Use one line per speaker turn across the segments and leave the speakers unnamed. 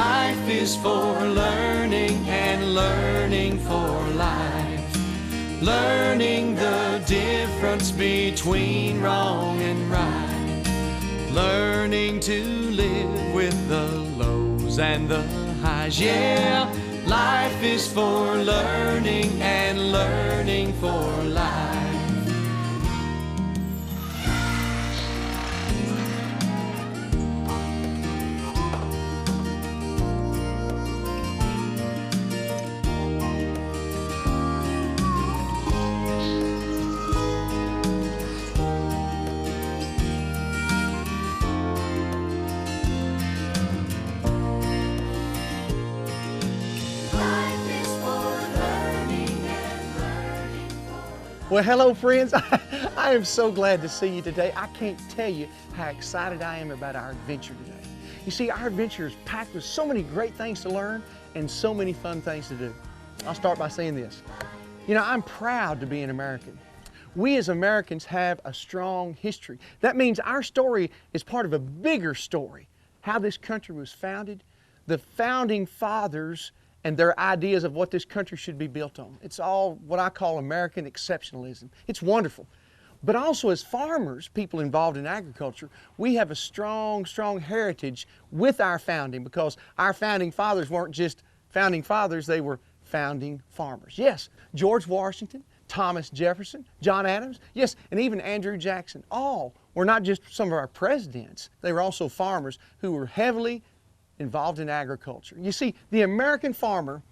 Life is for learning and learning for life. Learning the difference between wrong and right. Learning to live with the lows and the highs. Yeah, life is for learning and learning for life.
Well, hello friends. I am so glad to see you today. I can't tell you how excited I am about our adventure today. You see, our adventure is packed with so many great things to learn and so many fun things to do. I'll start by saying this. You know, I'm proud to be an American. We as Americans have a strong history. That means our story is part of a bigger story. How this country was founded, the founding fathers and their ideas of what this country should be built on. It's all what I call American exceptionalism. It's wonderful. But also as farmers, people involved in agriculture, we have a strong, strong heritage with our founding, because our founding fathers weren't just founding fathers, they were founding farmers. Yes, George Washington, Thomas Jefferson, John Adams, yes, and even Andrew Jackson, all were not just some of our presidents, they were also farmers who were heavily involved in agriculture. You see, the American farmer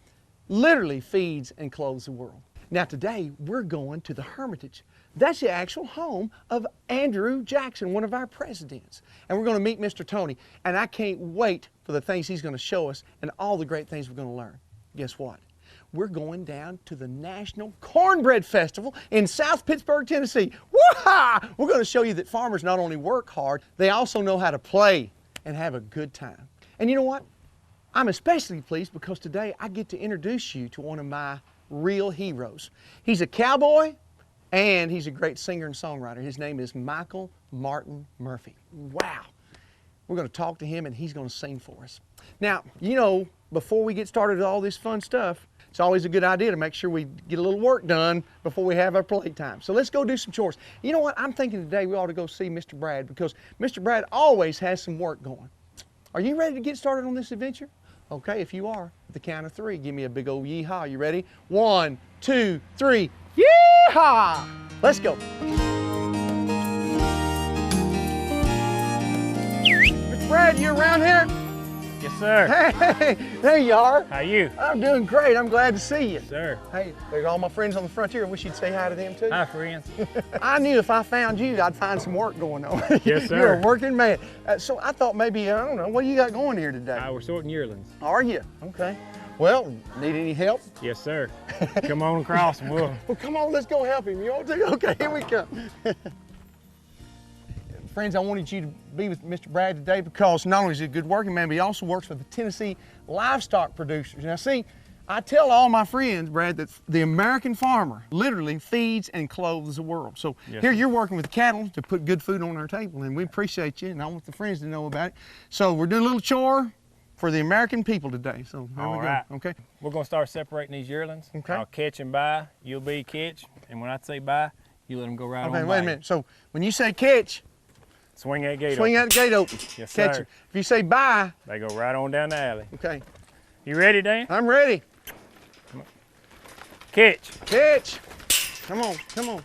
literally feeds and clothes the world. Now today, we're going to the Hermitage. That's the actual home of Andrew Jackson, one of our presidents. And we're going to meet Mr. Tony, and I can't wait for the things he's going to show us and all the great things we're going to learn. Guess what? We're going down to the National Cornbread Festival in South Pittsburgh, Tennessee. Woo-ha! We're going to show you that farmers not only work hard, they also know how to play and have a good time. And you know what? I'm especially pleased because today I get to introduce you to one of my real heroes. He's a cowboy and he's a great singer and songwriter. His name is Michael Martin Murphey. Wow. We're going to talk to him and he's going to sing for us. Now, you know, before we get started with all this fun stuff, it's always a good idea to make sure we get a little work done before we have our playtime. So let's go do some chores. You know what? I'm thinking today we ought to go see Mr. Brad, because Mr. Brad always has some work going. Are you ready to get started on this adventure? Okay, if you are, at the count of three, give me a big old yee-haw. You ready? 1, 2, 3, yee-haw! Let's go. Mr. Brad, you around here?
Yes, sir.
Hey, there you are.
How you?
I'm doing great. I'm glad to see you.
Yes, sir.
Hey, there's all my friends on the frontier. I wish you'd say hi to them too.
Hi, friends.
I knew if I found you, I'd find some work going on.
Yes, sir.
You're a working man. So I thought maybe, I don't know, what you got going here today?
We're sorting yearlings.
Are you? Okay. Well, need any help?
Yes, sir. Come on across and we'll...
Well, come on, let's go help him. You want to? Okay, here we come. Friends, I wanted you to be with Mr. Brad today because not only is he a good working man, but he also works for the Tennessee livestock producers. Now see, I tell all my friends, Brad, that the American farmer literally feeds and clothes the world. So
yes,
here
sir.
You're working with cattle to put good food on our table, and we appreciate you, and I want the friends to know about it. So we're doing a little chore for the American people today. So there we go.
Right.
Okay.
We're going to start separating these yearlings.
Okay.
I'll catch and buy. You'll be catch. And when I say buy, you let them go right on by.
Okay, wait a minute. So when you say catch,
swing that gate
swing
open.
that gate open.
Yes,
Catch
sir.
it. If you say bye,
They go right on down the alley.
okay.
You ready, Dan?
I'm ready.
Catch.
Catch. Come on, come on.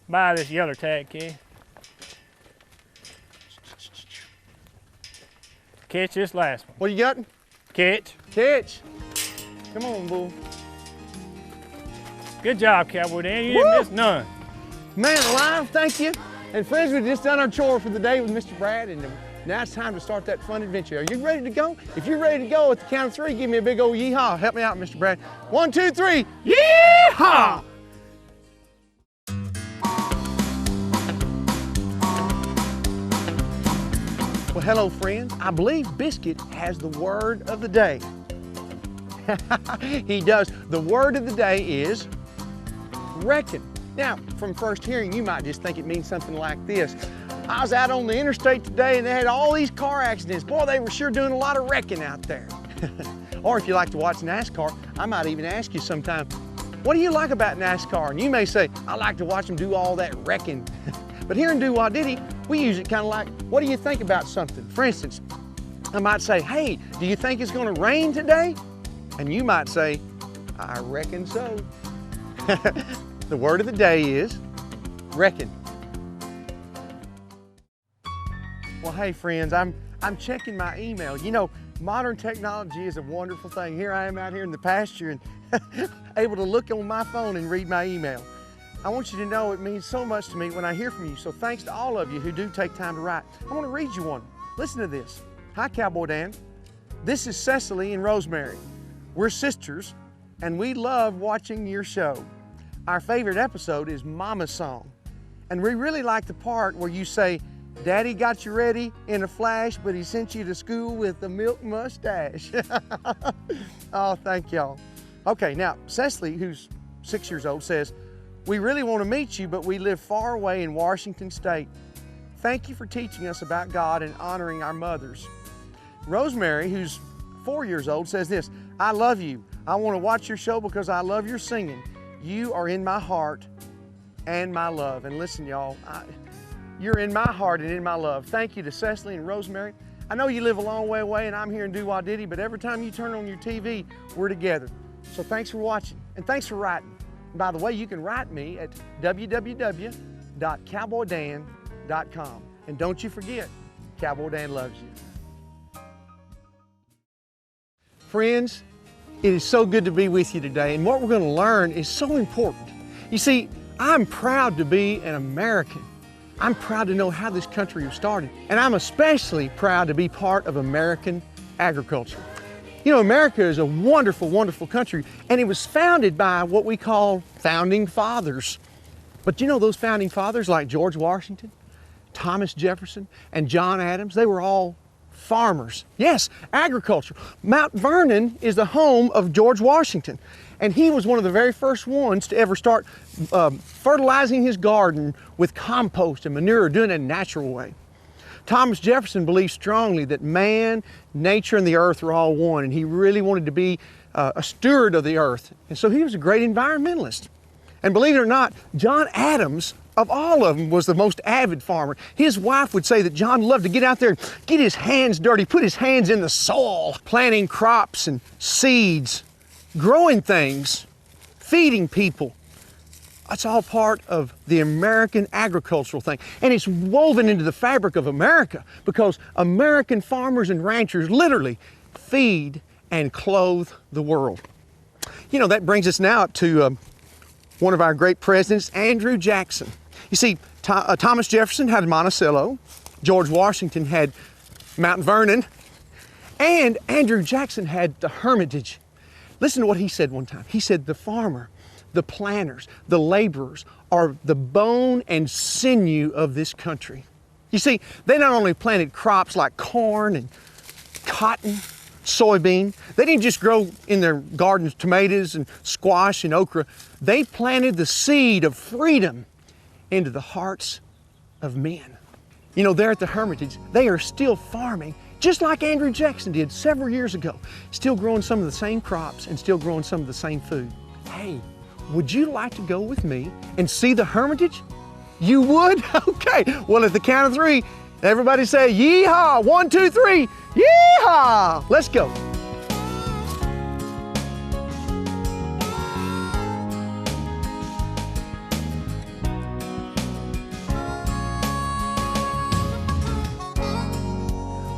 Buy this yeller tag, kid. Catch this last one.
What you got?
Catch.
Catch. Come on, bull.
Good job, Cowboy Dan. You didn't miss none.
Man alive, thank you. And friends, we've just done our chore for the day with Mr. Brad, and now it's time to start that fun adventure. Are you ready to go? If you're ready to go, at the count of three, give me a big old yee-haw. Help me out, Mr. Brad. 1, 2, 3, yee-haw! Well, hello, friends. I believe Biscuit has the word of the day. He does. The word of the day is reckon. Now, from first hearing, you might just think it means something like this. I was out on the interstate today and they had all these car accidents. Boy, they were sure doing a lot of wrecking out there. Or if you like to watch NASCAR, I might even ask you sometime, what do you like about NASCAR? And you may say, I like to watch them do all that wrecking. But here in Do-Wah-Diddy, we use it kind of like, what do you think about something? For instance, I might say, hey, do you think it's gonna rain today? And you might say, I reckon so. The word of the day is reckon. Well, hey friends, I'm checking my email. You know, modern technology is a wonderful thing. Here I am out here in the pasture and able to look on my phone and read my email. I want you to know it means so much to me when I hear from you. So thanks to all of you who do take time to write. I want to read you one. Listen to this. Hi, Cowboy Dan. This is Cecily and Rosemary. We're sisters and we love watching your show. Our favorite episode is Mama's Song. And we really like the part where you say, Daddy got you ready in a flash, but he sent you to school with a milk mustache. Oh, thank y'all. Okay, now, Cecily, who's 6 years old, says, we really want to meet you, but we live far away in Washington State. Thank you for teaching us about God and honoring our mothers. Rosemary, who's 4 years old, says this, I love you. I want to watch your show because I love your singing. You are in my heart and my love. And listen, y'all, you're in my heart and in my love. Thank you to Cecily and Rosemary. I know you live a long way away and I'm here in Do-Wah-Diddy, but every time you turn on your TV, we're together. So thanks for watching and thanks for writing. And by the way, you can write me at www.cowboydan.com. And don't you forget, Cowboy Dan loves you. Friends, it is so good to be with you today, and what we're going to learn is so important. You see, I'm proud to be an American. I'm proud to know how this country was started, and I'm especially proud to be part of American agriculture. You know, America is a wonderful, wonderful country, and it was founded by what we call founding fathers. But you know those founding fathers like George Washington, Thomas Jefferson, and John Adams, they were all farmers. Yes, agriculture. Mount Vernon is the home of George Washington, and he was one of the very first ones to ever start fertilizing his garden with compost and manure, doing it in a natural way. Thomas Jefferson believed strongly that man, nature, and the earth were all one, and he really wanted to be a steward of the earth. And so he was a great environmentalist. And believe it or not, John Adams, of all of them, was the most avid farmer. His wife would say that John loved to get out there and get his hands dirty, put his hands in the soil, planting crops and seeds, growing things, feeding people. That's all part of the American agricultural thing. And it's woven into the fabric of America because American farmers and ranchers literally feed and clothe the world. You know, that brings us now to one of our great presidents, Andrew Jackson. You see, Thomas Jefferson had Monticello, George Washington had Mount Vernon, and Andrew Jackson had the Hermitage. Listen to what he said one time. He said, the farmer, the planters, the laborers are the bone and sinew of this country. You see, they not only planted crops like corn and cotton, soybean, they didn't just grow in their gardens tomatoes and squash and okra. They planted the seed of freedom into the hearts of men. You know, there at the Hermitage, they are still farming just like Andrew Jackson did several years ago, still growing some of the same crops and still growing some of the same food. Hey, would you like to go with me and see the Hermitage? You would? Okay, well, at the count of three, everybody say, yee-haw, 1, 2, 3, yee-haw! Let's go.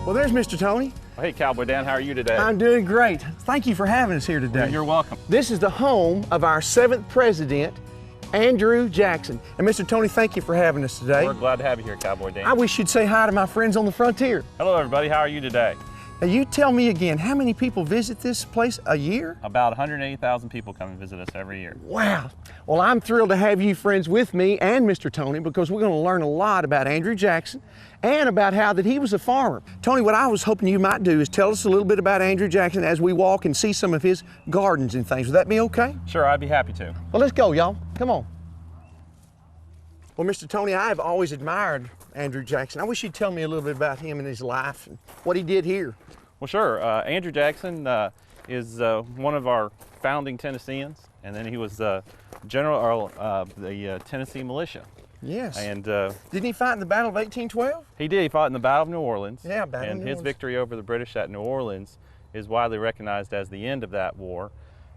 Well, there's Mr. Tony.
Hey, Cowboy Dan, how are you today?
I'm doing great. Thank you for having us here today.
You're welcome.
This is the home of our 7th president, Andrew Jackson. And Mr. Tony, thank you for having us today.
We're glad to have you here, Cowboy Dan.
I wish you'd say hi to my friends on the frontier.
Hello, everybody. How are you today?
Now, you tell me again, how many people visit this place a year?
About 180,000 people come and visit us every year.
Wow. Well, I'm thrilled to have you friends with me and Mr. Tony because we're going to learn a lot about Andrew Jackson and about how that he was a farmer. Tony, what I was hoping you might do is tell us a little bit about Andrew Jackson as we walk and see some of his gardens and things. Would that be okay?
Sure, I'd be happy to.
Well, let's go, y'all. Come on. Well, Mr. Tony, I have always admired Andrew Jackson. I wish you'd tell me a little bit about him and his life and what he did here.
Well, sure. Andrew Jackson is one of our founding Tennesseans, and then he was general of the Tennessee militia.
Yes.
And
didn't he fight in the Battle of 1812?
he did. He fought in the Battle of New Orleans.
Yeah, Battle of
And
New
his
Orleans.
victory over the British at New Orleans is widely recognized as the end of that war.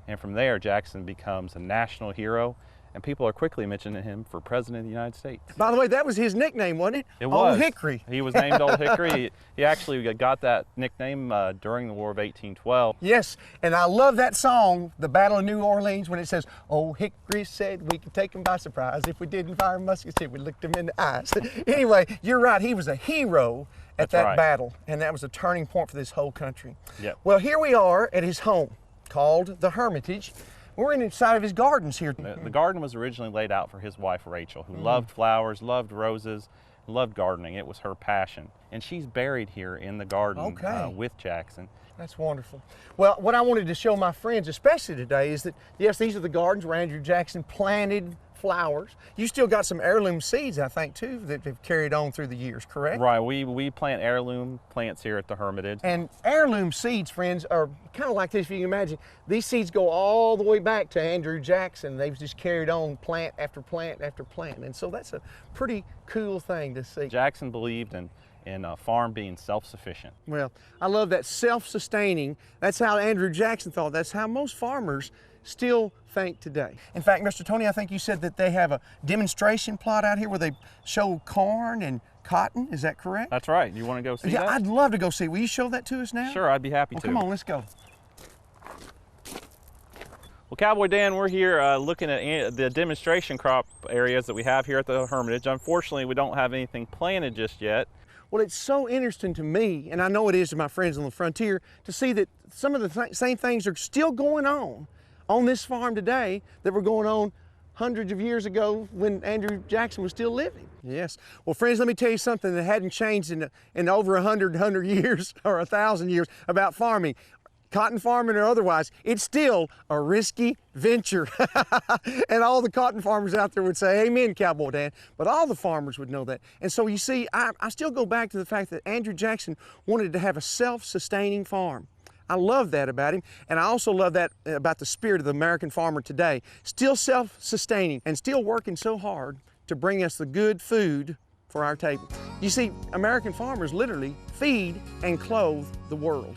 And from there, Jackson becomes a national hero, and people are quickly mentioning him for President of the United States.
By the way, that was his nickname, wasn't it?
It was.
Old Hickory.
He was named Old Hickory. He actually got that nickname during the War of 1812.
Yes, and I love that song, The Battle of New Orleans, when it says, Old Hickory said we could take them by surprise. If we didn't fire muskets, we looked them in the eyes. Anyway, you're right, he was a hero at
That's
that
right.
battle, and that was a turning point for this whole country.
Yep.
Well, here we are at his home, called the Hermitage. We're inside of his gardens here.
The garden was originally laid out for his wife, Rachel, who loved flowers, loved roses, loved gardening. It was her passion. And she's buried here in the garden
Okay.
with Jackson.
That's wonderful. Well, what I wanted to show my friends, especially today, is that, yes, these are the gardens where Andrew Jackson planted flowers. You still got some heirloom seeds, I think, too, that have carried on through the years, correct?
Right, we plant heirloom plants here at the Hermitage.
And heirloom seeds, friends, are kind of like this, if you can imagine. These seeds go all the way back to Andrew Jackson. They've just carried on plant after plant after plant. And so that's a pretty cool thing to see.
Jackson believed in a farm being self-sufficient.
Well, I love that self-sustaining. That's how Andrew Jackson thought. That's how most farmers still think today. In fact, Mr. Tony, I think you said that they have a demonstration plot out here where they show corn and cotton. Is that correct?
That's right. You want to go see
Yeah,
that?
I'd love to go see. Will you show that to us now?
Sure, I'd be happy
Well,
to.
come on, let's go.
Well, Cowboy Dan, we're here looking at the demonstration crop areas that we have here at the Hermitage. Unfortunately, we don't have anything planted just yet.
Well, it's so interesting to me, and I know it is to my friends on the frontier, to see that some of the same things are still going on this farm today that were going on hundreds of years ago when Andrew Jackson was still living. Yes. Well, friends, let me tell you something that hadn't changed in over 100 years or 1,000 years about farming. Cotton farming or otherwise, it's still a risky venture. And all the cotton farmers out there would say, amen, Cowboy Dan. But all the farmers would know that. And so you see, I still go back to the fact that Andrew Jackson wanted to have a self-sustaining farm. I love that about him, and I also love that about the spirit of the American farmer today. Still self-sustaining and still working so hard to bring us the good food for our table. You see, American farmers literally feed and clothe the world.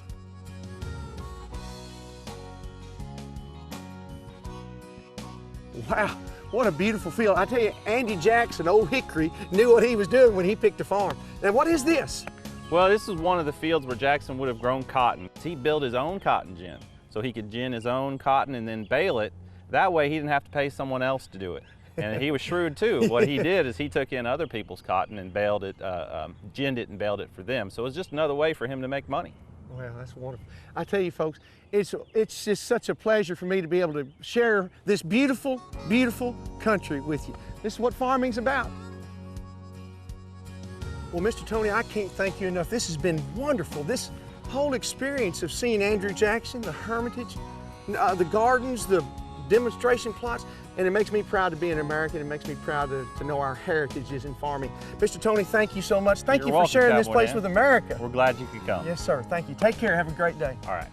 Wow, what a beautiful field. I tell you, Andy Jackson, Old Hickory, knew what he was doing when he picked a farm. Now, what is this?
Well, this is one of the fields where Jackson would have grown cotton. He built his own cotton gin, so he could gin his own cotton and then bale it. That way he didn't have to pay someone else to do it. And he was shrewd too. What he did is he took in other people's cotton and baled it, ginned it and baled it for them. So it was just another way for him to make money.
Well, that's wonderful. I tell you folks, it's just such a pleasure for me to be able to share this beautiful, beautiful country with you. This is what farming's about. Well, Mr. Tony, I can't thank you enough. This has been wonderful. This whole experience of seeing Andrew Jackson, the Hermitage, the gardens, the demonstration plots, and it makes me proud to be an American. It makes me proud to know our heritages in farming. Mr. Tony, thank you so much. Thank
You're
you for
welcome,
sharing this
Cowboy
place
Dan.
with America.
We're glad you could come.
Yes, sir. Thank you. Take care. Have a great day.
All right.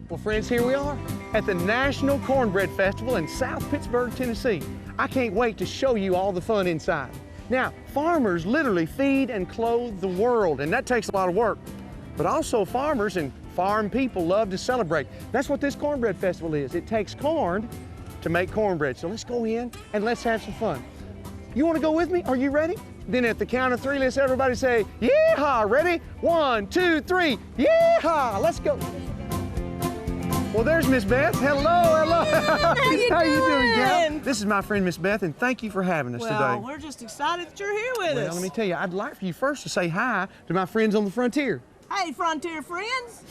Well, friends, here we are at the National Cornbread Festival in South Pittsburgh, Tennessee. I can't wait to show you all the fun inside. Now, farmers literally feed and clothe the world, and that takes a lot of work. But also farmers and farm people love to celebrate. That's what this Cornbread Festival is. It takes corn to make cornbread. So let's go in and let's have some fun. You want to go with me? Are you ready? Then at the count of 3, let's everybody say, yeehaw. Ready? 1, 2, 3, yeehaw. Let's go. Well, there's Miss Beth. Hello, hello.
How you
doing, gal?
doing?
This is my friend Miss Beth, and thank you for having us
Well,
today.
we're just excited that you're here with
Well,
us.
let me tell you, I'd like for you first to say hi to my friends on the frontier.
Hey, Frontier friends.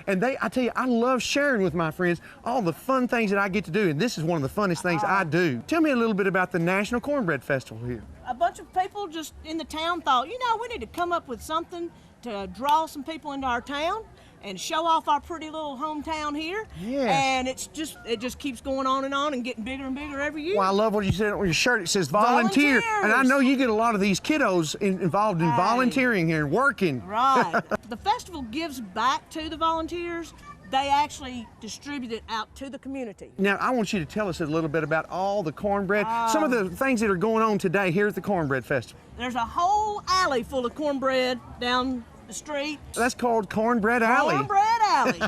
And I tell you, I love sharing with my friends all the fun things that I get to do, and this is one of the funnest things I do. Tell me a little bit about the National Cornbread Festival here.
A bunch of people just in the town thought, you know, we need to come up with something to draw some people into our town. and show off our pretty little hometown here.
Yes.
And it just keeps going on and getting bigger and bigger every year.
Well, I love what you said on your shirt. It says volunteer. And I know you get a lot of these kiddos involved in volunteering here and working.
Right. The festival gives back to the volunteers. They actually distribute it out to the community.
Now, I want you to tell us a little bit about all the cornbread, some of the things that are going on today here at the Cornbread Festival.
There's a whole alley full of cornbread down the street.
That's called Cornbread Alley.
Cornbread Alley.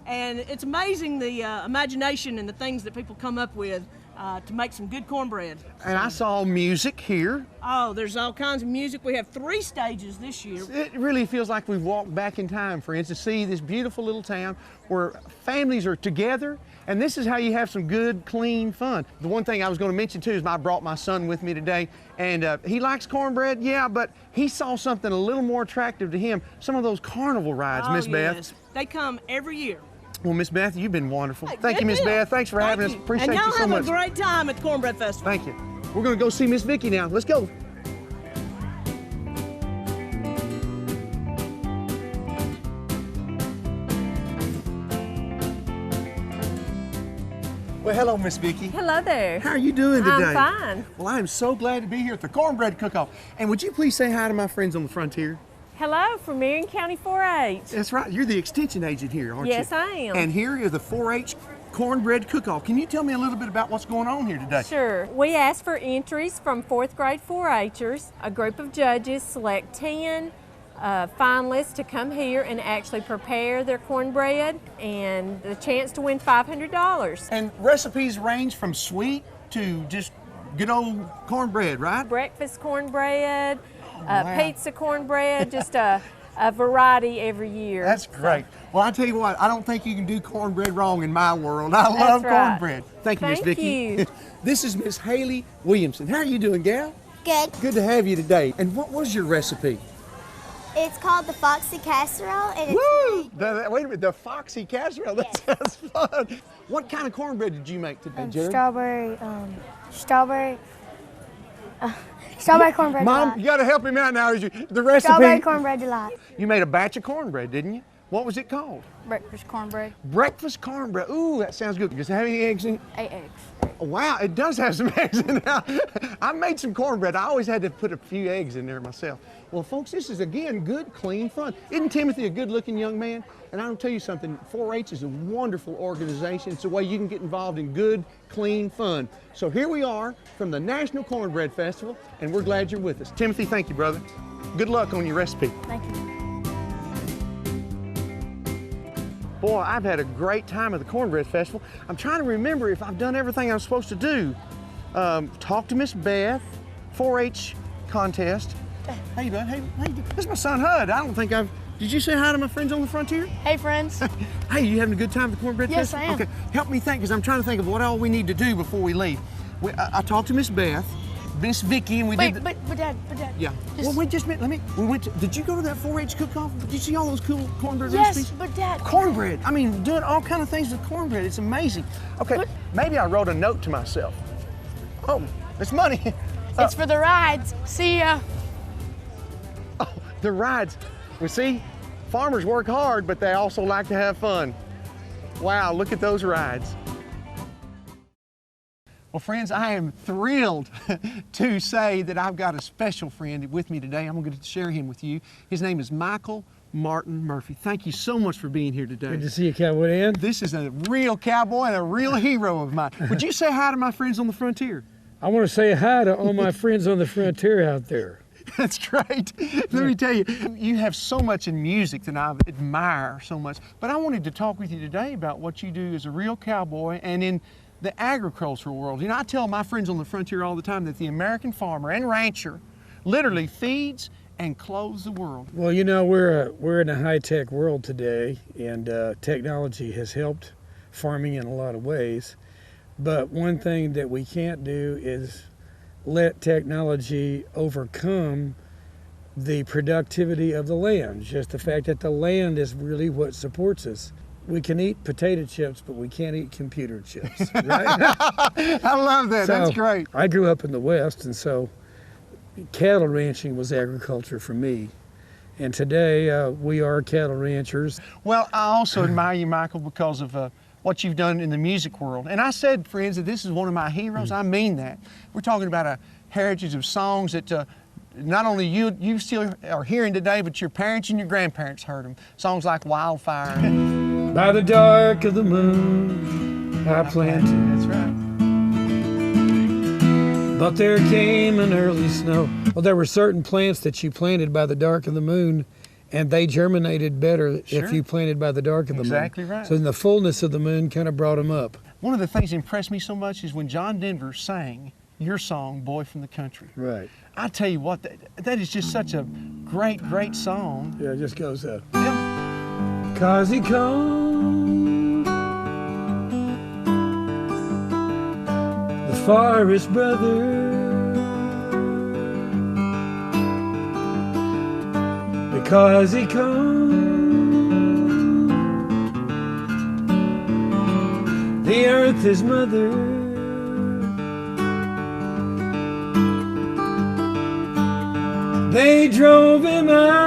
And it's amazing the imagination and the things that people come up with to make some good cornbread.
And I saw music here.
Oh, there's all kinds of music. We have 3 stages this year.
It really feels like we've walked back in time, friends, to see this beautiful little town where families are together, and this is how you have some good, clean fun. The one thing I was going to mention too is I brought my son with me today, and he likes cornbread, yeah, but he saw something a little more attractive to him, some of those carnival rides, Miss Beth.
Yes. They come every year.
Well, Miss Beth, you've been wonderful.
Hey,
Thank you,
good
Miss
deal.
Beth. Thanks for having us.
Thank you.
Appreciate
and
you
y'all
so
have
much.
a great time at the Cornbread Festival.
Thank you. We're going to go see Miss Vicki now. Let's go. Well, hello, Miss Vicki.
Hello there.
How are you doing today?
I'm fine.
Well, I am so glad to be here at the Cornbread Cook-Off. And would you please say hi to my friends on the frontier?
Hello from Marion County 4-H.
That's right. You're the extension agent here, aren't you?
Yes, I am.
And here is the 4-H Cornbread Cook-Off. Can you tell me a little bit about what's going on here today?
Sure. We ask for entries from 4th grade 4-Hers. A group of judges select 10 finalists to come here and actually prepare their cornbread, and the chance to win $500.
And recipes range from sweet to just good old cornbread, right?
Breakfast cornbread,
wow.
pizza cornbread, just a variety every year.
That's great. Well, I tell you what, I don't think you can do cornbread wrong in my world. I love
right.
cornbread. Thank you, Miss
Thank
Vicki.
you.
This is Miss Haley Williamson. How are you doing, gal?
Good.
Good to have you today. And what was your recipe?
It's called the Foxy Casserole, and it's
Woo! Wait a minute, the Foxy Casserole. That sounds fun. What kind of cornbread did you make today, Jerry?
strawberry cornbread
Mom,
delight.
you got to help him out now. The recipe.
Strawberry cornbread delight.
You made a batch of cornbread, didn't you? What was it called?
Breakfast cornbread.
Breakfast cornbread. Ooh, that sounds good. Does it have any eggs in it?
8 eggs.
Wow, it does have some eggs in it. I made some cornbread. I always had to put a few eggs in there myself. Well, folks, this is, again, good, clean fun. Isn't Timothy a good-looking young man? And I'll tell you something, 4-H is a wonderful organization. It's a way you can get involved in good, clean fun. So here we are from the National Cornbread Festival, and we're glad you're with us. Timothy, thank you, brother. Good luck on your recipe.
Thank you.
Boy, I've had a great time at the Cornbread Festival. I'm trying to remember if I've done everything I'm supposed to do. Talk to Miss Beth, 4-H contest. Hey, bud, hey, this is my son, Hud. I don't think I've, did you say hi to my friends on the frontier?
Hey, friends.
Hey, you having a good time at the Cornbread
Yes,
Festival?
I am.
Okay, help me think, because I'm trying to think of what all we need to do before we leave. I talked to Miss Beth, Miss Vicki, and we
Wait,
did.
but Dad.
Yeah. Well, wait just a minute. We went to, did you go to that 4-H cook-off? Did you see all those cool cornbread
Yes,
recipes?
but Dad.
Cornbread. I mean, doing all kind of things with cornbread. It's amazing. Okay, maybe I wrote a note to myself. Oh, it's money.
It's for the rides. See ya.
Oh, the rides. Well, see, farmers work hard, but they also like to have fun. Wow, look at those rides. Well, friends, I am thrilled to say that I've got a special friend with me today. I'm going to share him with you. His name is Michael Martin Murphy. Thank you so much for being here today.
Good to see you, Cowboy Dan.
This is a real cowboy and a real hero of mine. Would you say hi to my friends on the frontier?
I want to say hi to all my friends on the frontier out there.
That's great. Let me tell you, you have so much in music that I admire so much. But I wanted to talk with you today about what you do as a real cowboy and in the agricultural world. You know, I tell my friends on the frontier all the time that the American farmer and rancher literally feeds and clothes the world.
Well, you know, we're in a high-tech world today, and technology has helped farming in a lot of ways. But one thing that we can't do is let technology overcome the productivity of the land. Just the fact that the land is really what supports us. We can eat potato chips, but we can't eat computer chips, right?
I love that.
So,
that's great.
I grew up in the West, and so cattle ranching was agriculture for me. And today we are cattle ranchers.
Well, I also admire you, Michael, because of what you've done in the music world. And I said, friends, that this is one of my heroes. I mean that. We're talking about a heritage of songs that not only you still are hearing today, but your parents and your grandparents heard them. Songs like Wildfire.
By the dark of the moon, I planted.
That's right.
But there came an early snow. Well, there were certain plants that you planted by the dark of the moon, and they germinated better if you planted by the dark of the moon.
Exactly right.
So in the fullness of the moon kind of brought them up.
One of the things that impressed me so much is when John Denver sang your song, Boy from the Country.
Right.
I tell you what, that is just such a great, great song.
Yeah, it just goes up.
Yeah.
'Cause he comes, the forest brother, because he comes, the earth is mother. They drove him out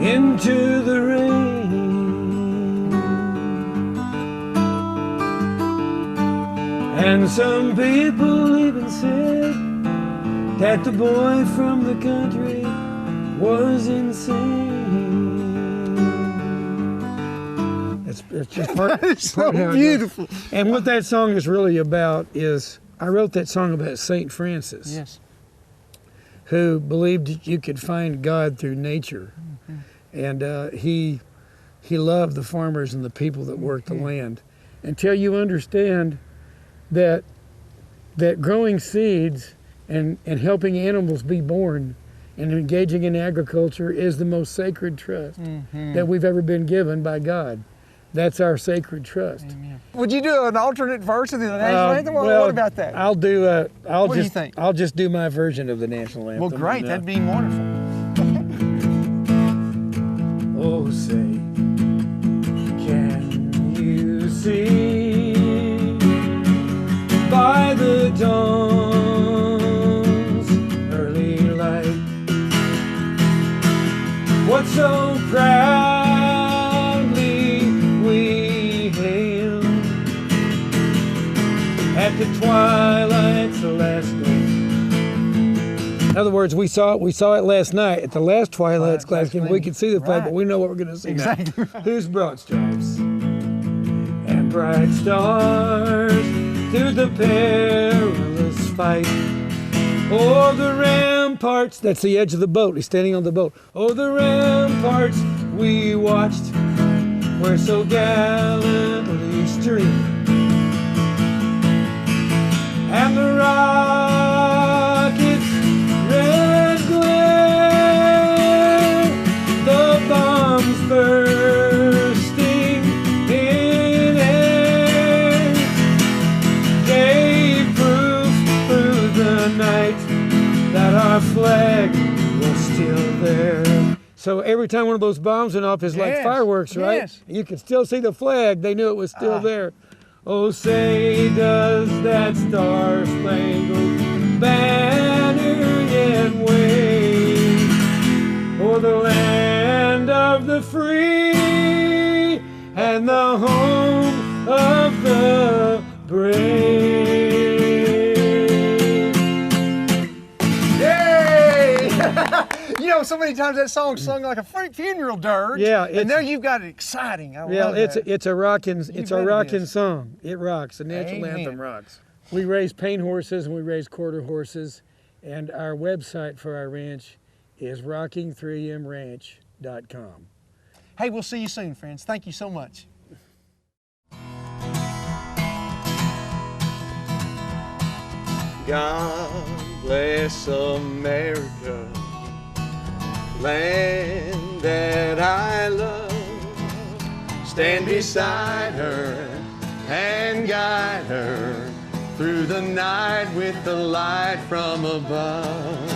into the rain, and some people even said that the boy from the country was insane. It's just part.
It's so
part of how it goes.
beautiful.
And what that song is really about is, I wrote that song about St. Francis,
Yes.
who believed you could find God through nature. And he loved the farmers and the people that worked the land. Until you understand that growing seeds and helping animals be born and engaging in agriculture is the most sacred trust that we've ever been given by God. That's our sacred trust.
Amen. Would you do an alternate verse of the national anthem? What about that?
What do you think? I'll just do my version of the national anthem.
Well, great. That'd be wonderful.
Oh, say, can you see by the dawn's early light what so proudly we hailed at the twilight's last day? In other words, we saw it last night at the last twilight's last game. We could see the flag, but we know what we're going to see
Exactly.
now. Whose broad stripes and bright stars through the perilous fight? Oh, the ramparts, that's the edge of the boat. He's standing on the boat. Oh, the ramparts we watched were so gallantly streamed, and the rockets' red glare, the bombs bursting in air, gave proof through the night that our flag was still there. So every time one of those bombs went off, it's like fireworks, right?
Yes.
You could still see the flag. They knew it was still there. Oh, say does that star-spangled banner yet wave o'er the land of the free and the home of the brave?
Yay! You know, so many times that song's sung like a funeral dirge.
Yeah,
and there you've got it exciting. I love that.
It's a rocking
bet it is.
song. It rocks. The national anthem rocks. We raise paint horses and we raise quarter horses, and our website for our ranch is rocking3mranch.com.
Hey, we'll see you soon, friends. Thank you so much.
God bless America, land that I love. Stand beside her and guide her through the night with the light from above.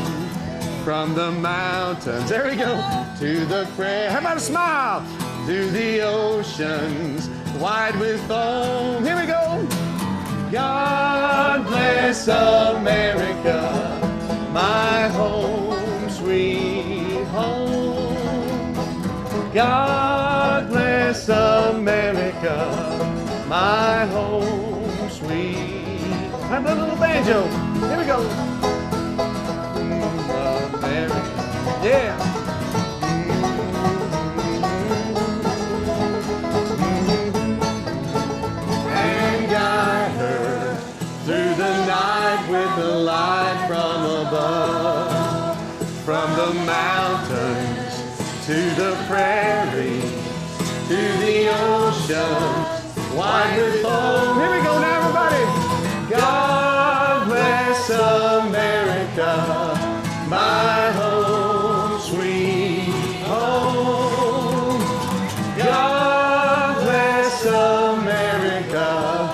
From the mountains, there we go, to the prairie. How about a smile? To the oceans, wide with foam. Here we go. God bless America,
my home, sweet home. God bless America, my home, sweet. Have a little banjo. Here we go. America. Yeah. And guide her through the night with the light from above, from the mountains to the prairie, to the ocean, wide with foam. Here we go now, everybody. God bless America, my home, sweet home. God bless America,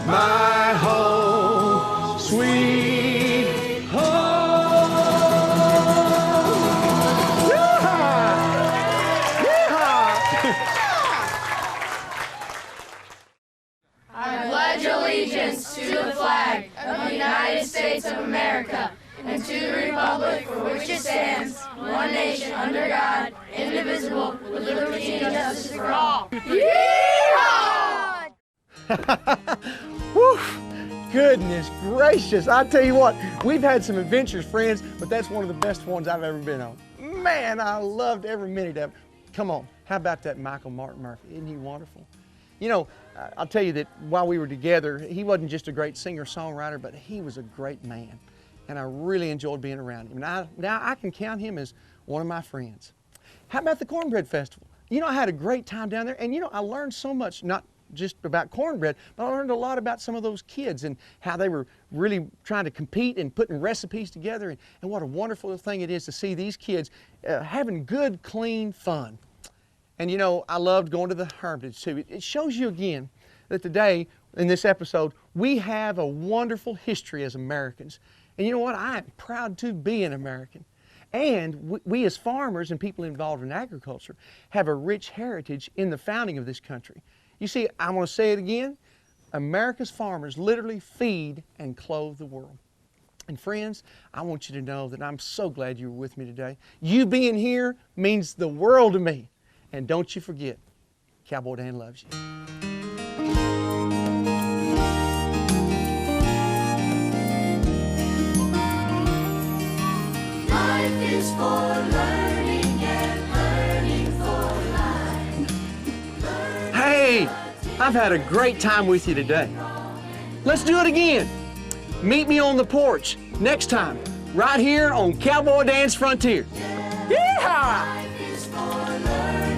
my home, sweet home. Yeehaw! Yeehaw!
I pledge allegiance to the flag of the United States of America and to the republic for which it stands, one nation under God, indivisible, with liberty and justice for all. Yeehaw!
Whew. Goodness gracious. I tell you what, we've had some adventures, friends, but that's one of the best ones I've ever been on. Man, I loved every minute of it. Come on, how about that Michael Martin Murphey? Isn't he wonderful? You know, I'll tell you that while we were together, he wasn't just a great singer-songwriter, but he was a great man. And I really enjoyed being around him. Now I can count him as one of my friends. How about the Cornbread Festival? You know, I had a great time down there, and you know, I learned so much, not just about cornbread, but I learned a lot about some of those kids and how they were really trying to compete and putting recipes together, and what a wonderful thing it is to see these kids having good, clean fun. And you know, I loved going to the Hermitage too. It shows you again that today, in this episode, we have a wonderful history as Americans. And you know what? I am proud to be an American. And we as farmers and people involved in agriculture have a rich heritage in the founding of this country. You see, I want to say it again, America's farmers literally feed and clothe the world. And friends, I want you to know that I'm so glad you were with me today. You being here means the world to me. And don't you forget, Cowboy Dan loves you.
Life is for learning and learning for life.
Hey, I've had a great time with you today. Let's do it again. Meet me on the porch next time, right here on Cowboy Dan's Frontier. Yeehaw!
Life is for learning.